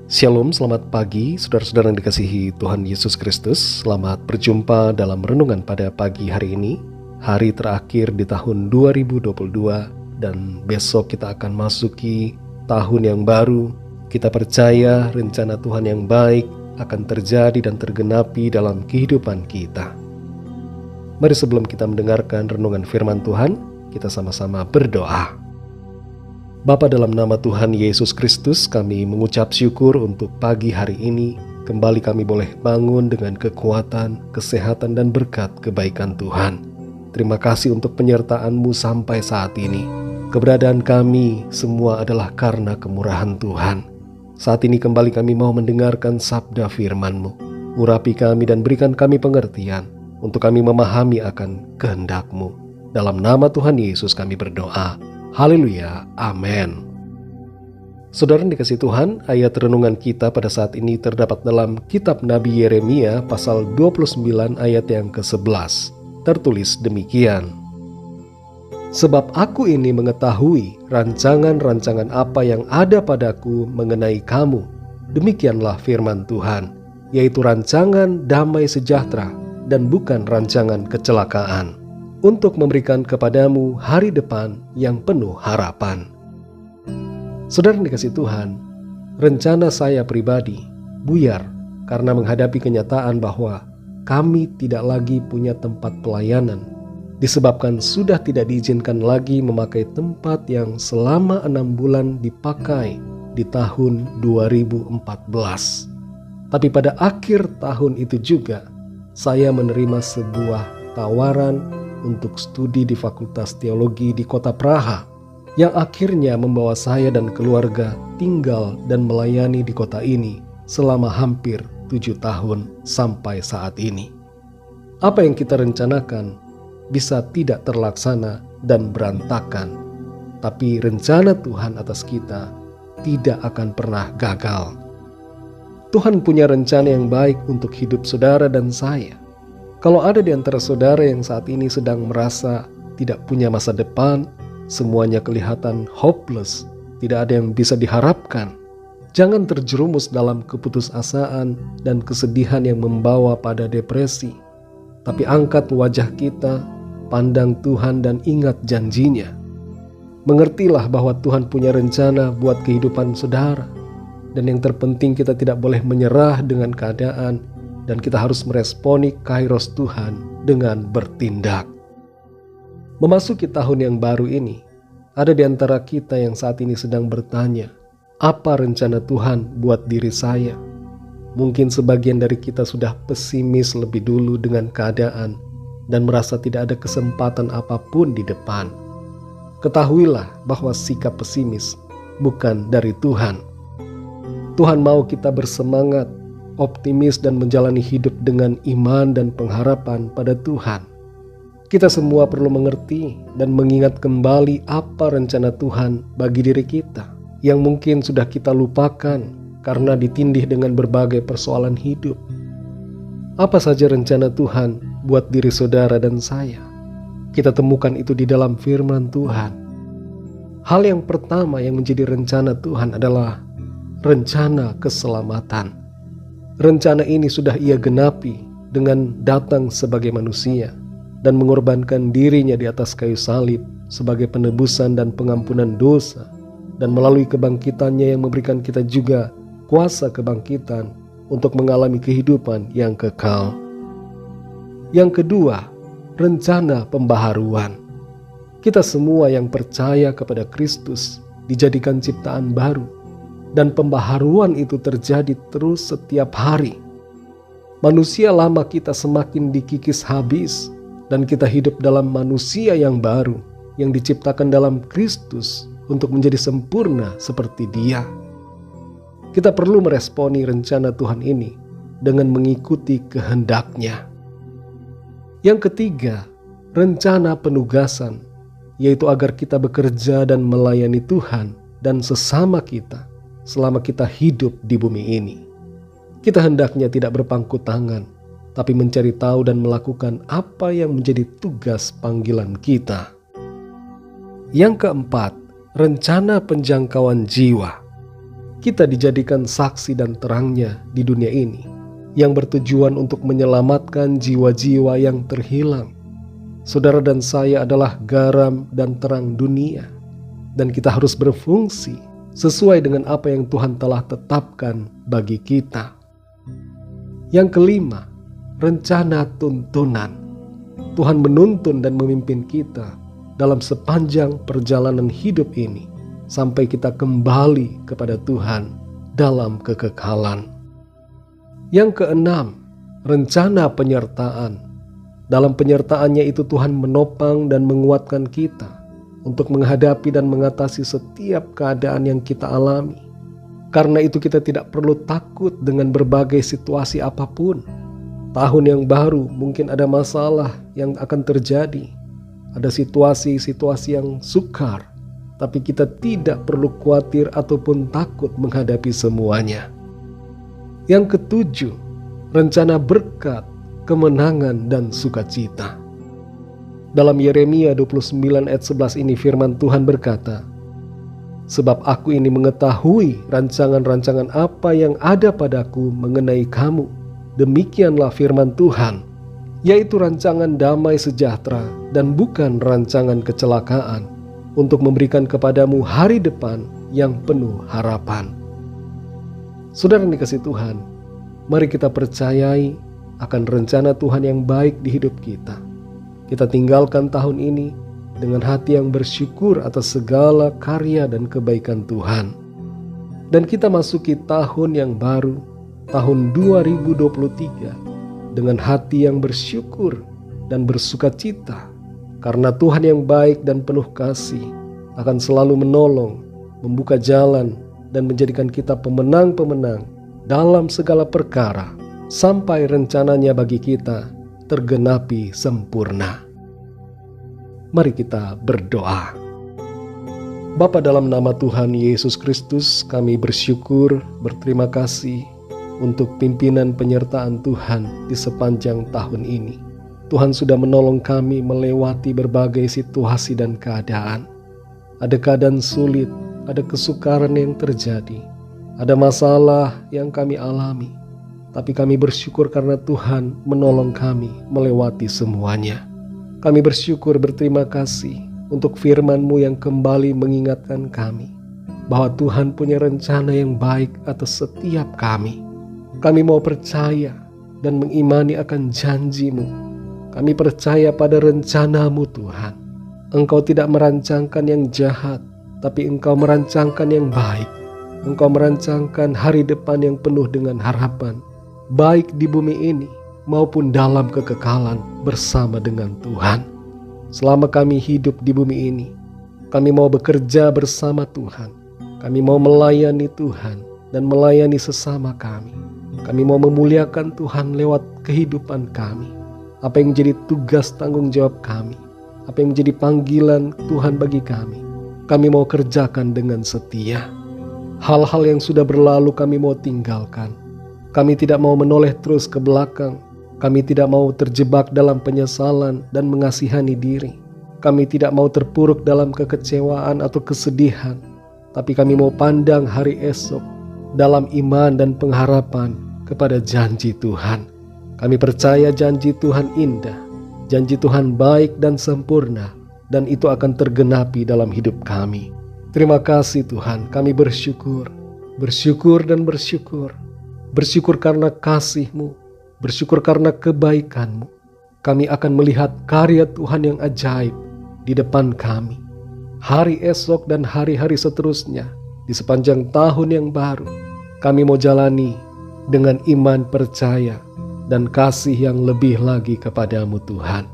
Shalom, selamat pagi saudara-saudara yang dikasihi Tuhan Yesus Kristus. Selamat berjumpa dalam renungan pada pagi hari ini, hari terakhir di tahun 2022, dan besok kita akan masuki tahun yang baru. Kita percaya rencana Tuhan yang baik akan terjadi dan tergenapi dalam kehidupan kita. Mari sebelum kita mendengarkan renungan firman Tuhan, kita sama-sama berdoa. Bapa, dalam nama Tuhan Yesus Kristus, kami mengucap syukur untuk pagi hari ini. Kembali kami boleh bangun dengan kekuatan, kesehatan, dan berkat kebaikan Tuhan. Terima kasih untuk penyertaan-Mu sampai saat ini. Keberadaan kami semua adalah karena kemurahan Tuhan. Saat ini kembali kami mau mendengarkan sabda firman-Mu. Urapi kami dan berikan kami pengertian untuk kami memahami akan kehendak-Mu. Dalam nama Tuhan Yesus kami berdoa. Haleluya, amin. Saudara yang dikasihi Tuhan, ayat renungan kita pada saat ini terdapat dalam kitab Nabi Yeremia pasal 29 ayat yang ke-11. Tertulis demikian. Sebab aku ini mengetahui rancangan-rancangan apa yang ada padaku mengenai kamu. Demikianlah firman Tuhan, yaitu rancangan damai sejahtera dan bukan rancangan kecelakaan, untuk memberikan kepadamu hari depan yang penuh harapan. Saudara yang dikasihi Tuhan, rencana saya pribadi buyar karena menghadapi kenyataan bahwa kami tidak lagi punya tempat pelayanan, disebabkan sudah tidak diizinkan lagi memakai tempat yang selama 6 bulan dipakai di tahun 2014. Tapi pada akhir tahun itu juga, saya menerima sebuah tawaran untuk studi di Fakultas Teologi di kota Praha, yang akhirnya membawa saya dan keluarga tinggal dan melayani di kota ini selama hampir 7 tahun sampai saat ini. Apa yang kita rencanakan bisa tidak terlaksana dan berantakan, tapi rencana Tuhan atas kita tidak akan pernah gagal. Tuhan punya rencana yang baik untuk hidup saudara dan saya. Kalau ada di antara saudara yang saat ini sedang merasa tidak punya masa depan, semuanya kelihatan hopeless, tidak ada yang bisa diharapkan, jangan terjerumus dalam keputusasaan dan kesedihan yang membawa pada depresi. Tapi angkat wajah kita, pandang Tuhan dan ingat janjinya. Mengertilah bahwa Tuhan punya rencana buat kehidupan saudara. Dan yang terpenting, kita tidak boleh menyerah dengan keadaan, dan kita harus meresponi kairos Tuhan dengan bertindak. Memasuki tahun yang baru ini, ada di antara kita yang saat ini sedang bertanya, apa rencana Tuhan buat diri saya? Mungkin sebagian dari kita sudah pesimis lebih dulu dengan keadaan dan merasa tidak ada kesempatan apapun di depan. Ketahuilah bahwa sikap pesimis bukan dari Tuhan. Tuhan mau kita bersemangat, optimis, dan menjalani hidup dengan iman dan pengharapan pada Tuhan. Kita semua perlu mengerti dan mengingat kembali apa rencana Tuhan bagi diri kita, yang mungkin sudah kita lupakan karena ditindih dengan berbagai persoalan hidup. Apa saja rencana Tuhan buat diri saudara dan saya? Kita temukan itu di dalam firman Tuhan. Hal yang pertama yang menjadi rencana Tuhan adalah rencana keselamatan. Rencana ini sudah Ia genapi dengan datang sebagai manusia dan mengorbankan dirinya di atas kayu salib sebagai penebusan dan pengampunan dosa, dan melalui kebangkitannya yang memberikan kita juga kuasa kebangkitan untuk mengalami kehidupan yang kekal. Yang kedua, rencana pembaharuan. Kita semua yang percaya kepada Kristus dijadikan ciptaan baru, dan pembaharuan itu terjadi terus setiap hari. Manusia lama kita semakin dikikis habis, dan kita hidup dalam manusia yang baru, yang diciptakan dalam Kristus untuk menjadi sempurna seperti Dia. Kita perlu meresponi rencana Tuhan ini dengan mengikuti kehendak-Nya. Yang ketiga, rencana penugasan, yaitu agar kita bekerja dan melayani Tuhan dan sesama kita selama kita hidup di bumi ini. Kita hendaknya tidak berpangku tangan, tapi mencari tahu dan melakukan apa yang menjadi tugas panggilan kita. Yang keempat, rencana penjangkauan jiwa. kita dijadikan saksi dan terangnya di dunia ini, yang bertujuan untuk menyelamatkan jiwa-jiwa yang terhilang. Saudara dan saya adalah garam dan terang dunia, dan kita harus berfungsi sesuai dengan apa yang Tuhan telah tetapkan bagi kita. Yang kelima, rencana tuntunan. Tuhan menuntun dan memimpin kita dalam sepanjang perjalanan hidup ini sampai kita kembali kepada Tuhan dalam kekekalan. Yang keenam, rencana penyertaan. Dalam penyertaannya itu Tuhan menopang dan menguatkan kita untuk menghadapi dan mengatasi setiap keadaan yang kita alami. Karena itu kita tidak perlu takut dengan berbagai situasi apapun. Tahun yang baru mungkin ada masalah yang akan terjadi. Ada situasi-situasi yang sukar. Tapi kita tidak perlu khawatir ataupun takut menghadapi semuanya. Yang ketujuh, rencana berkat, kemenangan dan sukacita. Dalam Yeremia 29 ayat 11 ini firman Tuhan berkata, "Sebab aku ini mengetahui rancangan-rancangan apa yang ada padaku mengenai kamu. Demikianlah firman Tuhan, yaitu rancangan damai sejahtera dan bukan rancangan kecelakaan, untuk memberikan kepadamu hari depan yang penuh harapan." Saudara yang dikasihi Tuhan, mari kita percayai akan rencana Tuhan yang baik di hidup kita. Kita tinggalkan tahun ini dengan hati yang bersyukur atas segala karya dan kebaikan Tuhan. Dan kita masuki tahun yang baru, tahun 2023, dengan hati yang bersyukur dan bersukacita, karena Tuhan yang baik dan penuh kasih akan selalu menolong, membuka jalan, dan menjadikan kita pemenang-pemenang dalam segala perkara, sampai rencananya bagi kita tergenapi sempurna. Mari kita berdoa. Bapa, dalam nama Tuhan Yesus Kristus, kami bersyukur, berterima kasih untuk pimpinan penyertaan Tuhan di sepanjang tahun ini. Tuhan sudah menolong kami melewati berbagai situasi dan keadaan. Ada keadaan sulit, ada kesukaran yang terjadi, ada masalah yang kami alami. Tapi kami bersyukur karena Tuhan menolong kami melewati semuanya. Kami bersyukur, berterima kasih untuk firman-Mu yang kembali mengingatkan kami bahwa Tuhan punya rencana yang baik atas setiap kami. Kami mau percaya dan mengimani akan janji-Mu. Kami percaya pada rencana-Mu Tuhan. Engkau tidak merancangkan yang jahat, tapi Engkau merancangkan yang baik. Engkau merancangkan hari depan yang penuh dengan harapan, baik di bumi ini maupun dalam kekekalan bersama dengan Tuhan. Selama kami hidup di bumi ini, kami mau bekerja bersama Tuhan. Kami mau melayani Tuhan dan melayani sesama kami. Kami mau memuliakan Tuhan lewat kehidupan kami. Apa yang menjadi tugas tanggung jawab kami, apa yang menjadi panggilan Tuhan bagi kami mau kerjakan dengan setia. Hal-hal yang sudah berlalu kami mau tinggalkan. Kami tidak mau menoleh terus ke belakang. Kami tidak mau terjebak dalam penyesalan dan mengasihani diri. Kami tidak mau terpuruk dalam kekecewaan atau kesedihan. Tapi kami mau pandang hari esok dalam iman dan pengharapan kepada janji Tuhan. Kami percaya janji Tuhan indah, janji Tuhan baik dan sempurna, dan itu akan tergenapi dalam hidup kami. Terima kasih Tuhan, kami bersyukur dan bersyukur. Bersyukur karena kasih-Mu, bersyukur karena kebaikan-Mu. Kami akan melihat karya Tuhan yang ajaib di depan kami. Hari esok dan hari-hari seterusnya, di sepanjang tahun yang baru, kami mau jalani dengan iman percaya dan kasih yang lebih lagi kepadamu Tuhan.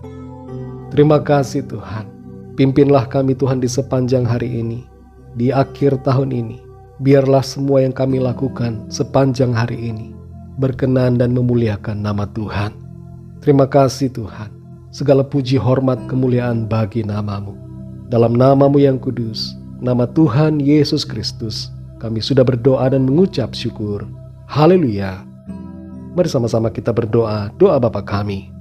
Terima kasih Tuhan. Pimpinlah kami Tuhan di sepanjang hari ini, di akhir tahun ini. Biarlah semua yang kami lakukan sepanjang hari ini berkenan dan memuliakan nama Tuhan. Terima kasih Tuhan. Segala puji hormat kemuliaan bagi nama-Mu. Dalam nama-Mu yang kudus, nama Tuhan Yesus Kristus, kami sudah berdoa dan mengucap syukur. Haleluya. Mari sama-sama kita berdoa, doa Bapa kami.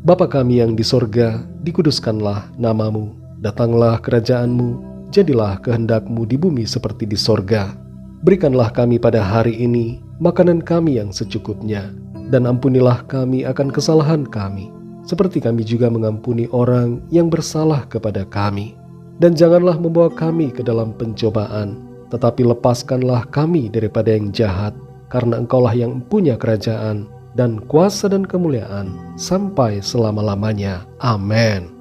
Bapa kami yang di sorga, dikuduskanlah nama-Mu. Datanglah kerajaan-Mu, jadilah kehendak-Mu di bumi seperti di sorga. Berikanlah kami pada hari ini makanan kami yang secukupnya, dan ampunilah kami akan kesalahan kami, seperti kami juga mengampuni orang yang bersalah kepada kami. Dan janganlah membawa kami ke dalam pencobaan, tetapi lepaskanlah kami daripada yang jahat, karena Engkaulah yang punya kerajaan, dan kuasa dan kemuliaan, sampai selama-lamanya. Amin.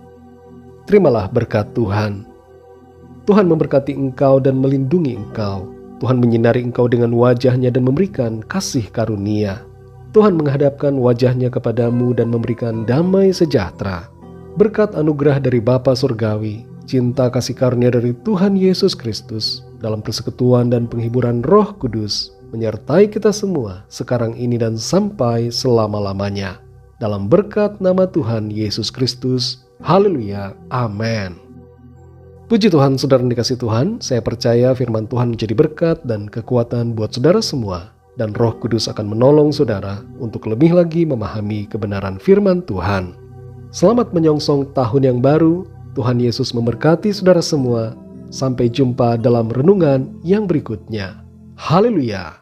Terimalah berkat Tuhan. Tuhan memberkati engkau dan melindungi engkau. Tuhan menyinari engkau dengan wajah-Nya dan memberikan kasih karunia. Tuhan menghadapkan wajah-Nya kepadamu dan memberikan damai sejahtera. Berkat anugerah dari Bapa Surgawi, cinta kasih karunia dari Tuhan Yesus Kristus, dalam persekutuan dan penghiburan Roh Kudus, menyertai kita semua sekarang ini dan sampai selama-lamanya. Dalam berkat nama Tuhan Yesus Kristus. Haleluya. Amin. Puji Tuhan, saudara yang dikasihi Tuhan, saya percaya firman Tuhan menjadi berkat dan kekuatan buat saudara semua, dan Roh Kudus akan menolong saudara untuk lebih lagi memahami kebenaran firman Tuhan. Selamat menyongsong tahun yang baru. Tuhan Yesus memberkati saudara semua. Sampai jumpa dalam renungan yang berikutnya. Haleluya.